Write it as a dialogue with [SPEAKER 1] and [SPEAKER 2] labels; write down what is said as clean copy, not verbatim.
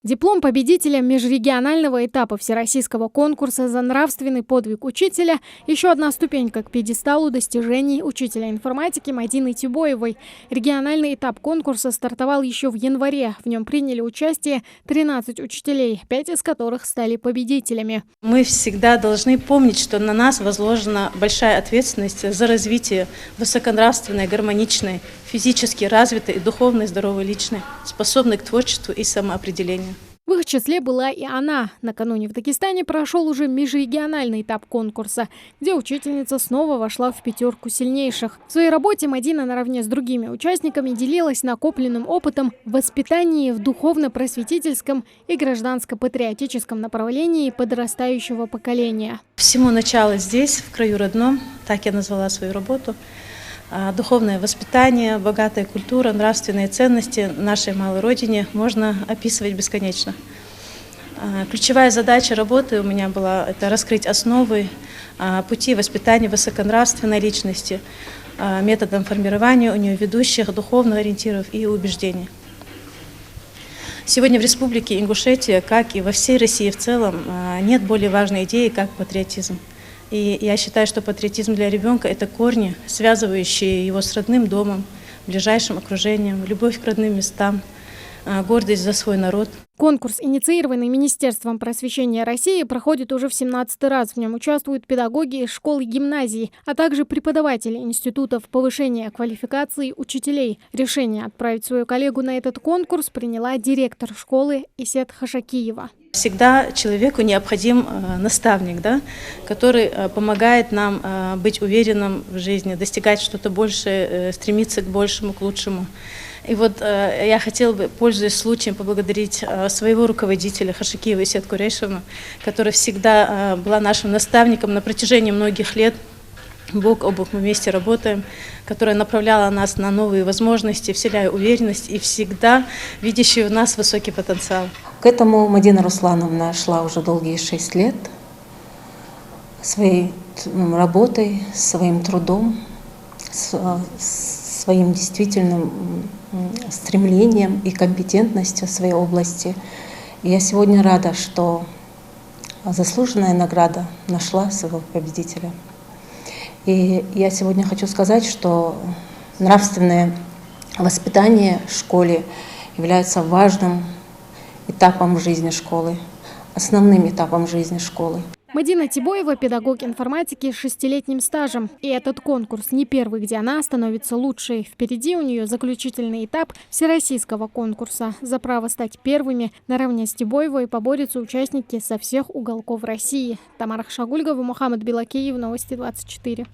[SPEAKER 1] Диплом победителя межрегионального этапа всероссийского конкурса за нравственный подвиг учителя – еще одна ступенька к пьедесталу достижений учителя информатики Мадины Тибоевой. Региональный этап конкурса стартовал еще в январе. В нем приняли участие 13 учителей, 5 из которых стали победителями.
[SPEAKER 2] Мы всегда должны помнить, что на нас возложена большая ответственность за развитие высоконравственной, гармоничной, физически развитой и духовно здоровой личной, способной к творчеству и самоопределению.
[SPEAKER 1] В их числе была и она. Накануне в Дагестане прошел уже межрегиональный этап конкурса, где учительница снова вошла в пятерку сильнейших. В своей работе Мадина наравне с другими участниками делилась накопленным опытом в воспитании в духовно-просветительском и гражданско-патриотическом направлении подрастающего поколения.
[SPEAKER 2] Всему начало здесь, в краю родном, так я назвала свою работу. Духовное воспитание, богатая культура, нравственные ценности нашей малой родине можно описывать бесконечно. Ключевая задача работы у меня была это раскрыть основы пути воспитания высоконравственной личности, методом формирования у нее ведущих духовных ориентиров и убеждений. Сегодня в Республике Ингушетия, как и во всей России в целом, нет более важной идеи, как патриотизм. И я считаю, что патриотизм для ребенка – это корни, связывающие его с родным домом, ближайшим окружением, любовь к родным местам, гордость за свой народ.
[SPEAKER 1] Конкурс, инициированный Министерством просвещения России, проходит уже в 17-й раз. В нем участвуют педагоги из школ и гимназий, а также преподаватели институтов повышения квалификации учителей. Решение отправить свою коллегу на этот конкурс приняла директор школы Исет Хашакиева.
[SPEAKER 2] Всегда человеку необходим наставник, который помогает нам быть уверенным в жизни, достигать что-то большее, стремиться к большему, к лучшему. И вот я хотела бы, пользуясь случаем, поблагодарить своего руководителя Хашакиева Исет Курешевну, которая всегда была нашим наставником на протяжении многих лет. Бок о бок мы вместе работаем, которая направляла нас на новые возможности, вселяя уверенность и всегда видящая в нас высокий потенциал.
[SPEAKER 3] К этому Мадина Руслановна шла уже долгие 6 лет своей работой, своим трудом, своим действительным стремлением и компетентностью в своей области. И я сегодня рада, что заслуженная награда нашла своего победителя. И я сегодня хочу сказать, что нравственное воспитание в школе является важным этапом в жизни школы, основным этапом жизни школы.
[SPEAKER 1] Мадина Тибоева – педагог информатики с 6-летним стажем. И этот конкурс не первый, где она становится лучшей. Впереди у нее заключительный этап всероссийского конкурса. За право стать первыми наравне с Тибоевой поборются участники со всех уголков России. Тамара Хашагульгова, Мухаммад Билакеев, Новости 24.